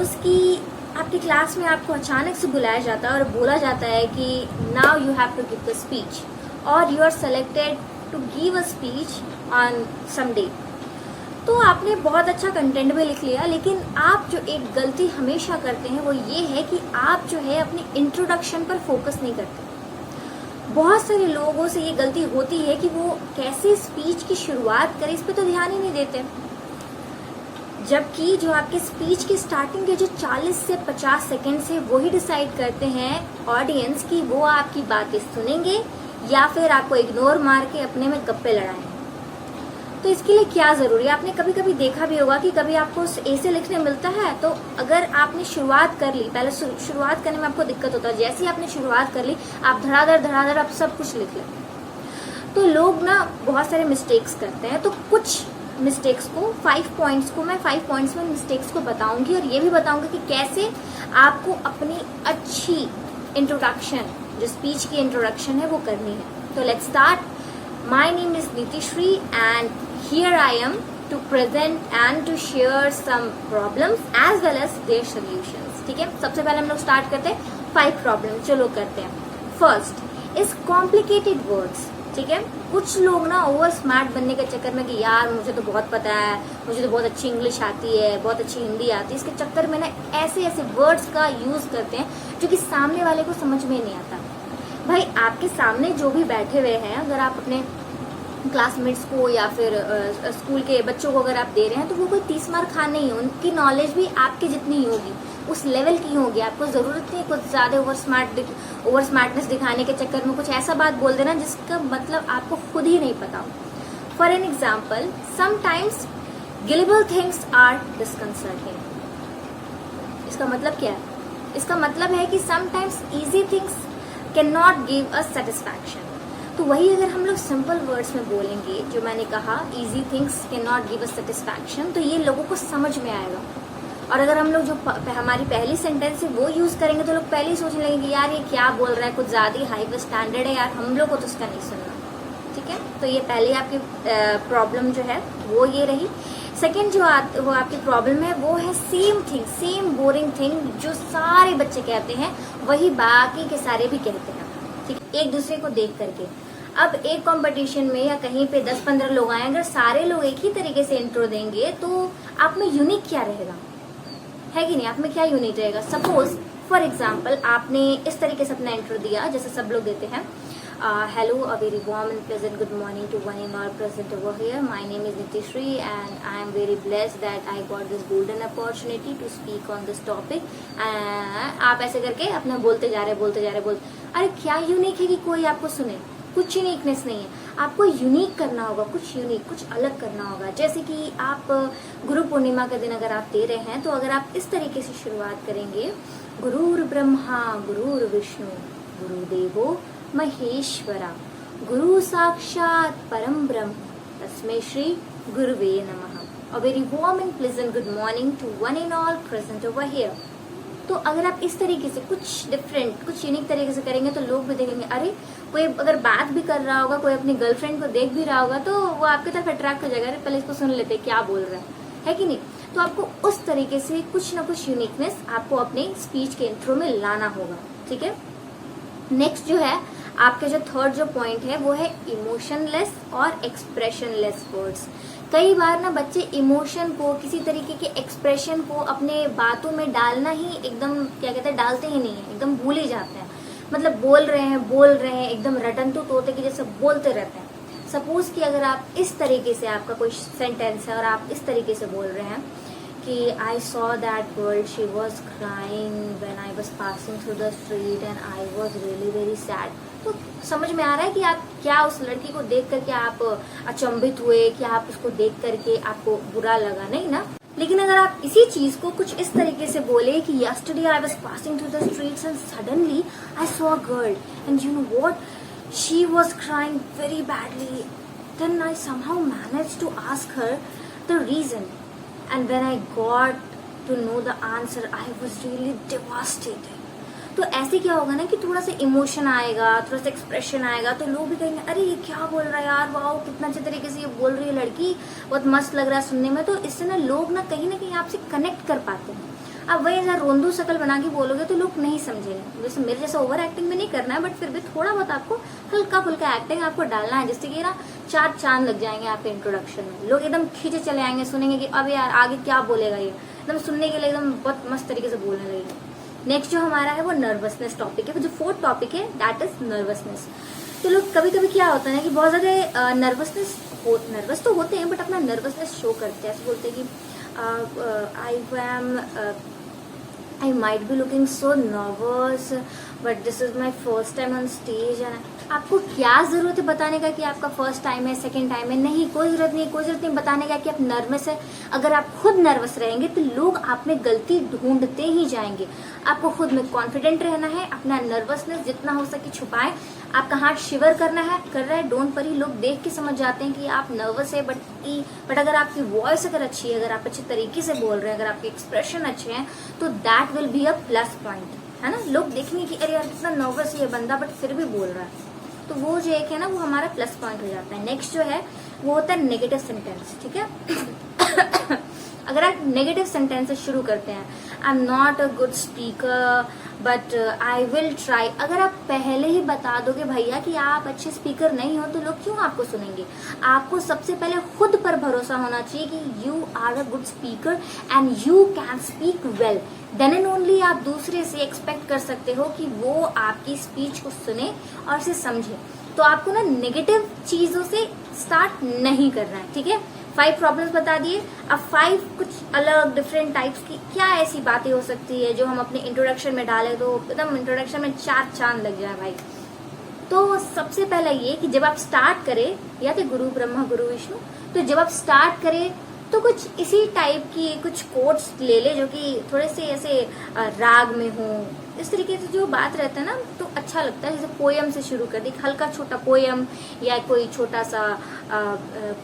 Suppose कि आपकी class में आपको अचानक से बुलाया जाता है और बोला जाता है कि now you have to give the speech और you are selected to give a speech on some day. तो आपने बहुत अच्छा कंटेंट भी लिख लिया, लेकिन आप जो एक गलती हमेशा करते हैं वो ये है कि आप जो है अपने इंट्रोडक्शन पर फोकस नहीं करते। बहुत सारे लोगों से ये गलती होती है कि वो कैसे स्पीच की शुरुआत करें इस पे तो ध्यान ही नहीं देते, जबकि जो आपके स्पीच की स्टार्टिंग के जो 40 से 50 सेकंड से वही डिसाइड करते हैं ऑडियंस की वो आपकी बातें सुनेंगे या फिर आपको इग्नोर मार के अपने में गप्पे लड़ाएंगे। तो इसके लिए क्या जरूरी है, आपने कभी कभी देखा भी होगा कि कभी आपको ऐसे लिखने मिलता है, तो अगर आपने शुरुआत कर ली, पहले शुरुआत करने में आपको दिक्कत होता है, जैसे ही आपने शुरुआत कर ली आप धड़ाधड़ आप सब कुछ लिख लेते। तो लोग ना बहुत सारे मिस्टेक्स करते हैं, तो कुछ मिस्टेक्स को 5 पॉइंट्स को मैं 5 पॉइंट्स में मिस्टेक्स को बताऊंगी और ये भी बताऊंगी कि कैसे आपको अपनी अच्छी इंट्रोडक्शन, जो स्पीच की इंट्रोडक्शन है वो करनी है। तो let's start. My name is Nitishree and here I am to present and to share some problems as well as their solutions. ठीक है, सबसे पहले हम लोग स्टार्ट करते हैं 5 प्रॉब्लम। चलो करते हैं। First is complicated words. ठीक है, कुछ लोग ना ओवर स्मार्ट बनने के चक्कर में कि यार मुझे तो बहुत पता है, मुझे तो बहुत अच्छी इंग्लिश आती है, बहुत अच्छी हिंदी आती है, इसके चक्कर में ना ऐसे ऐसे वर्ड्स का यूज करते हैं जो कि सामने वाले को समझ में नहीं आता। भाई आपके सामने जो भी बैठे हुए हैं, अगर आप अपने क्लासमेट्स को या फिर स्कूल के बच्चों को अगर आप दे रहे हैं तो वो कोई 30 मार खान नहीं है, उनकी नॉलेज भी आपकी जितनी ही होगी, उस लेवल की होगी। आपको जरूरत नहीं कुछ ज्यादा ओवर स्मार्टनेस दिखाने के चक्कर में कुछ ऐसा बात बोल देना जिसका मतलब आपको खुद ही नहीं पता हो। For an example, sometimes gullible things are disconcerting. इसका मतलब क्या है? इसका मतलब है कि sometimes easy things can not give a satisfaction. तो वही अगर हम लोग सिंपल वर्ड्स में बोलेंगे, जो मैंने कहा easy things can not give a satisfaction, तो ये लोगों को समझ में आएगा। और अगर हम लोग जो हमारी पहली सेंटेंस है वो यूज करेंगे तो लोग पहले ही सोचने लगेंगे यार ये क्या बोल रहा है, कुछ ज्यादा ही हाई स्टैंडर्ड है यार, हम लोग को तो उसका नहीं सुनना। ठीक है, तो ये पहले आपकी प्रॉब्लम जो है वो ये रही। सेकेंड जो वो आपकी प्रॉब्लम है वो है same thing, same boring thing जो सारे बच्चे कहते हैं वही बाकी के सारे भी कहते हैं। ठीक है, एक दूसरे को देख करके। अब एक कंपटीशन में या कहीं पे 10-15 लोग आए, अगर सारे लोग एक ही तरीके से इंट्रो देंगे तो आप में यूनिक क्या रहेगा, है कि नहीं? आप में क्या यूनिक रहेगा? सपोज फॉर एग्जाम्पल आपने इस तरीके से अपना इंट्रो दिया जैसे सब लोग देते हैं, hello, a very warm and pleasant good morning to one in all present over here. My name is Nitishree and I am very blessed that I got this golden opportunity to speak on this topic. आप ऐसे करके अपना बोलते जा रहे। अरे क्या unique है कि कोई आपको सुने? कुछ यूनिकनेस नहीं है। आपको यूनिक करना होगा, कुछ यूनिक, कुछ अलग करना होगा। जैसे कि आप गुरु पूर्णिमा के दिन अगर आप दे रहे हैं तो अगर आप इस तरीके से शुरुआत करेंगे, गुरुर् ब्रह्मा गुरुर् विष्णु गुरुदेवो महेश्वरा गुरु साक्षात परम ब्रह्म तस्मै श्री गुरुवे नमः। A very warm and pleasant good morning to one and all present over here. तो अगर आप इस तरीके से कुछ डिफरेंट, कुछ यूनिक तरीके से करेंगे तो लोग भी देखेंगे, अरे कोई अगर बात भी कर रहा होगा, कोई अपनी गर्लफ्रेंड को देख भी रहा होगा तो वो आपकी तरफ अट्रैक्ट हो जाएगा, अरे पहले इसको सुन लेते क्या बोल रहा है कि नहीं? तो आपको उस तरीके से कुछ ना कुछ यूनिकनेस आपको अपने स्पीच के इंट्रो में लाना होगा। ठीक है, नेक्स्ट जो है आपके जो थर्ड जो पॉइंट है वो है इमोशनलेस और एक्सप्रेशनलेस वर्ड्स। कई बार ना बच्चे इमोशन को, किसी तरीके के एक्सप्रेशन को अपने बातों में डालना ही एकदम क्या कहते हैं, डालते ही नहीं है, एकदम भूल ही जाते हैं। मतलब बोल रहे हैं एकदम रटंतु तोते की जैसे बोलते रहते हैं। सपोज कि अगर आप इस तरीके से, आपका कोई सेंटेंस है और आप इस तरीके से बोल रहे हैं कि I saw that girl, she was crying when I was passing through the street and I was really very sad. तो समझ में आ रहा है कि आप क्या उस लड़की को देख करके आप अचंभित हुए, कि आप उसको देख करके आपको बुरा लगा, नहीं ना? लेकिन अगर आप इसी चीज को कुछ इस तरीके से बोले कि yesterday I was passing through the streets and suddenly I saw a girl and you know what, she was crying very badly, then I somehow managed to ask her the reason and when I got to know the answer I was really devastated। तो ऐसे क्या होगा ना कि थोड़ा सा emotion आएगा, थोड़ा सा एक्सप्रेशन आएगा, तो लोग भी कहेंगे अरे ये क्या बोल रहा है यार, वाओ कितना अच्छे तरीके से ये बोल रही है लड़की, बहुत मस्त लग रहा है सुनने में। तो इससे ना लोग ना कहीं आपसे कनेक्ट कर पाते हैं। अब वही ऐसा रोंदू शकल बना के बोलोगे तो लोग नहीं समझेंगे। जैसे मेरे जैसा ओवर एक्टिंग भी नहीं करना है, बट फिर भी थोड़ा बहुत आपको हल्का फुल्का एक्टिंग आपको डालना है, जिससे कि ना 4 चांद लग जाएंगे आपके इंट्रोडक्शन में। लोग एकदम खींचे चले आएंगे, सुनेंगे कि अब यार आगे क्या बोलेगा ये, एकदम सुनने के लिए एकदम बहुत मस्त तरीके से बोलने लगेंगे। नेक्स्ट जो हमारा है वो नर्वसनेस टॉपिक है। जो 4th टॉपिक है दैट इज नर्वसनेस। तो लोग कभी कभी क्या होता है ना कि बहुत ज्यादा नर्वस तो होते हैं, बट अपना नर्वसनेस शो करते हैं। ऐसे बोलते हैं कि I might be looking so nervous, but this is my first time on stage। and आपको क्या जरूरत है बताने का कि आपका फर्स्ट टाइम है, सेकंड टाइम है? नहीं, कोई जरूरत नहीं बताने का कि आप नर्वस है। अगर आप खुद नर्वस रहेंगे तो लोग आप में गलती ढूंढते ही जाएंगे। आपको खुद में कॉन्फिडेंट रहना है, अपना नर्वसनेस जितना हो सके छुपाएं। आपका हार्ट शिवर कर रहा है, डोंट वरी। लोग देख के समझ जाते हैं कि आप नर्वस है, बट अगर आपकी वॉइस अगर अच्छी है, अगर आप अच्छे तरीके से बोल रहे हैं, अगर आपके एक्सप्रेशन अच्छे हैं, तो that will be a plus point, है ना। लोग देखेंगे कि अरे यार कितना नर्वस है ये बंदा, बट फिर भी बोल रहा है, तो वो जो एक है ना वो हमारा प्लस पॉइंट हो जाता है। नेक्स्ट जो है वो होता है नेगेटिव सेंटेंस, ठीक है। अगर आप नेगेटिव सेंटेंस से शुरू करते हैं, I am not a good speaker but I will try. अगर आप पहले ही बता दोगे भैया कि आप अच्छे स्पीकर नहीं हो, तो लोग क्यों आपको सुनेंगे? आपको सबसे पहले खुद पर भरोसा होना चाहिए कि you are a good speaker and you can speak well. Then and only आप दूसरे से एक्सपेक्ट कर सकते हो कि वो आपकी स्पीच को सुने और इसे समझे। तो आपको ना नेगेटिव चीजों से स्टार्ट नहीं करना है, ठीक है। 5 प्रॉब्लम्स बता दिए। अब 5 कुछ अलग डिफरेंट टाइप्स की क्या ऐसी बातें हो सकती है जो हम अपने इंट्रोडक्शन में डालें तो एकदम इंट्रोडक्शन में 4 चांद लग जाए भाई। तो सबसे पहला ये कि जब आप स्टार्ट करें, या तो गुरु ब्रह्मा गुरु विष्णु, तो जब आप स्टार्ट करें तो कुछ इसी टाइप की कुछ कोट्स ले ले जो कि थोड़े से ऐसे राग में हो। इस तरीके से जो बात रहता है ना तो अच्छा लगता है। जैसे पोयम से शुरू कर दी, हल्का छोटा पोयम या कोई छोटा सा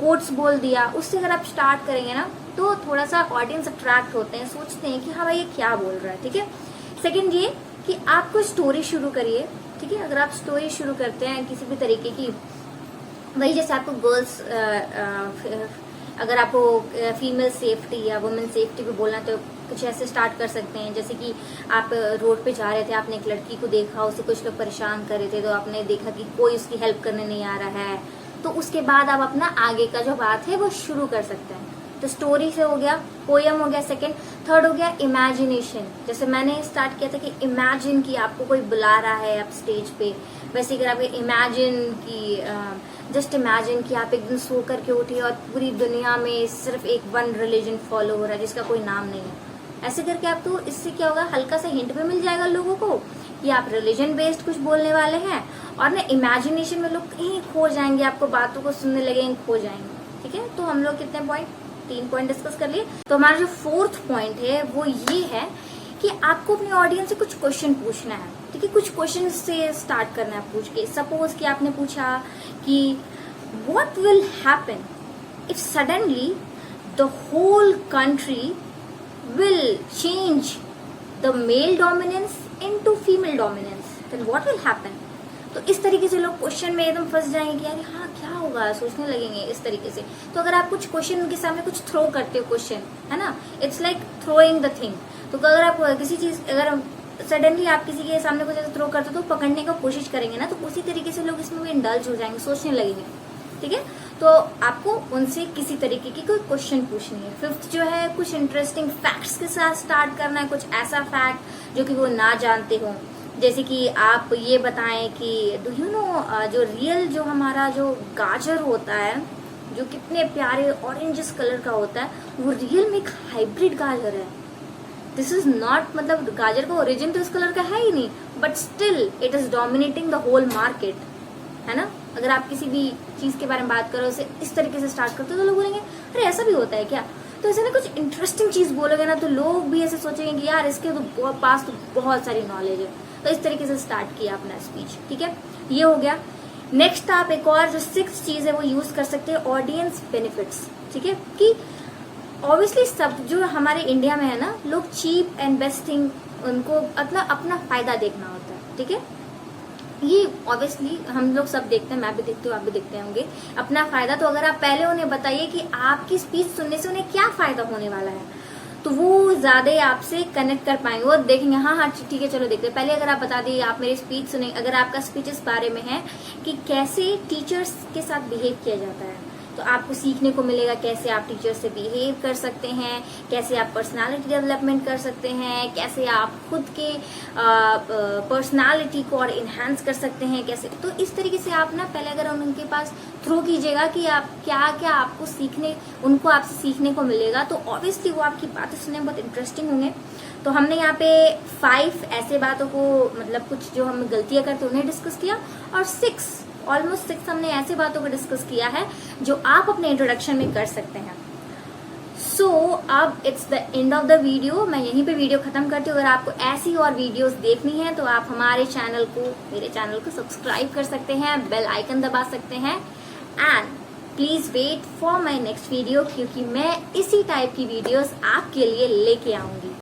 कोट्स बोल दिया, उससे अगर आप स्टार्ट करेंगे ना तो थोड़ा सा ऑडियंस अट्रैक्ट होते हैं, सोचते हैं कि हाँ भाई ये क्या बोल रहा है, ठीक है। सेकंड ये कि आप कोई स्टोरी शुरू करिए, ठीक है। अगर आप स्टोरी शुरू करते हैं किसी भी तरीके की, वही जैसे आपको गर्ल्स अगर आपको फीमेल सेफ्टी या वुमेन सेफ्टी पे बोलना तो कुछ ऐसे स्टार्ट कर सकते हैं। जैसे कि आप रोड पे जा रहे थे, आपने एक लड़की को देखा, उसे कुछ लोग परेशान कर रहे थे, तो आपने देखा कि कोई उसकी हेल्प करने नहीं आ रहा है, तो उसके बाद आप अपना आगे का जो बात है वो शुरू कर सकते हैं। तो स्टोरी से हो गया, पोयम हो गया सेकंड। थर्ड हो गया इमेजिनेशन। जैसे मैंने स्टार्ट किया था कि इमेजिन कि आपको कोई बुला रहा है आप स्टेज पे, वैसे अगर आप इमेजिन की जस्ट इमेजिन कि आप एक दिन सो करके उठे और पूरी दुनिया में सिर्फ एक वन रिलीजन फॉलो हो रहा है जिसका कोई नाम नहीं है। ऐसे करके आप, तो इससे क्या होगा, हल्का सा हिंट भी मिल जाएगा लोगों को कि आप रिलीजन बेस्ड कुछ बोलने वाले हैं, और ना इमेजिनेशन में लोग कहीं खो जाएंगे, आपको बातों को सुनने लगेंगे, खो जाएंगे, ठीक है। तो हम लोग कितने पॉइंट, 3 पॉइंट डिस्कस कर लिए। तो हमारा जो 4th पॉइंट है वो ये है कि आपको अपनी ऑडियंस से कुछ क्वेश्चन पूछना है, ठीक है। कुछ क्वेश्चन से स्टार्ट करना है पूछ के। सपोज कि आपने पूछा कि what will happen if suddenly the whole country will change the male dominance into female dominance, then what will happen? तो इस तरीके से लोग क्वेश्चन में एकदम फंस जाएंगे कि यार हाँ क्या होगा, सोचने लगेंगे इस तरीके से। तो अगर आप कुछ क्वेश्चन उनके सामने कुछ थ्रो करते हो, क्वेश्चन है ना, it's like throwing the thing. तो अगर आप किसी चीज, अगर सडनली आप किसी के सामने कुछ ऐसा थ्रो करते हो तो पकड़ने का कोशिश करेंगे ना, तो उसी तरीके से लोग इसमें भी इंडल्ज हो जाएंगे, सोचने लगेंगे, ठीक है। तो आपको उनसे किसी तरीके की कोई क्वेश्चन पूछनी है। 5th जो है कुछ इंटरेस्टिंग फैक्ट्स के साथ स्टार्ट करना है, कुछ ऐसा फैक्ट जो कि वो ना जानते हो। जैसे कि आप ये बताएं कि डू यू नो जो रियल जो हमारा जो गाजर होता है जो कितने प्यारे ऑरेंजिस कलर का होता है, वो रियल में एक हाइब्रिड गाजर है। दिस इज नॉट, मतलब गाजर का ओरिजिन तो इस कलर का है ही नहीं, but still it is dominating the whole market, है ना। अगर आप किसी भी चीज के बारे में बात करो, उसे इस तरीके से स्टार्ट करते हो तो लोग बोलेंगे अरे ऐसा भी होता है क्या। तो ऐसे ना कुछ इंटरेस्टिंग चीज बोलोगे ना तो लोग भी ऐसे सोचेंगे कि यार इसके तो पास तो बहुत सारी नॉलेज है। तो इस तरीके से स्टार्ट किया अपना स्पीच, ठीक है। ये हो गया। नेक्स्ट आप एक और जो 6th चीज है वो यूज कर सकते हैं, ऑडियंस बेनिफिट्स, ठीक है। कि ऑब्वियसली सब जो हमारे इंडिया में है ना, लोग चीप एंड बेस्ट थिंग, उनको अपना फायदा देखना होता है, ठीक है। ये ऑब्वियसली हम लोग सब देखते हैं, मैं भी देखती हूँ, आप भी देखते होंगे, अपना फायदा। तो अगर आप पहले उन्हें बताइए कि आपकी स्पीच सुनने से उन्हें क्या फायदा होने वाला है, तो वो ज्यादा आपसे कनेक्ट कर पाएंगे, वो देखेंगे हाँ हाँ ठीक है चलो देखते हैं। पहले अगर आप बता दिए, आप मेरी स्पीच सुने, अगर आपका स्पीच इस बारे में है कि कैसे टीचर्स के साथ बिहेव किया जाता है, तो आपको सीखने को मिलेगा कैसे आप टीचर से बिहेव कर सकते हैं, कैसे आप पर्सनालिटी डेवलपमेंट कर सकते हैं, कैसे आप खुद के पर्सनालिटी को और इन्हांस कर सकते हैं, कैसे। तो इस तरीके से आप ना पहले अगर उनके पास थ्रो कीजिएगा कि आप क्या क्या आपको सीखने, उनको आपसे सीखने को मिलेगा, तो ऑब्वियसली वो आपकी बातें सुनने में बहुत इंटरेस्टिंग होंगे। तो हमने यहाँ पे 5 ऐसे बातों को, मतलब कुछ जो हम गलतियां करते हैं उन्हें डिस्कस किया, और ऑलमोस्ट 6 हमने ऐसे बातों को डिस्कस किया है जो आप अपने इंट्रोडक्शन में कर सकते हैं। सो अब it's the end of the video, मैं यहीं पे वीडियो खत्म करती हूँ। अगर आपको ऐसी और वीडियोस देखनी है तो आप हमारे चैनल को, मेरे चैनल को सब्सक्राइब कर सकते हैं, बेल आइकन दबा सकते हैं, and please wait for my next video, क्योंकि मैं इसी टाइप की वीडियोस आपके लिए लेके आऊंगी।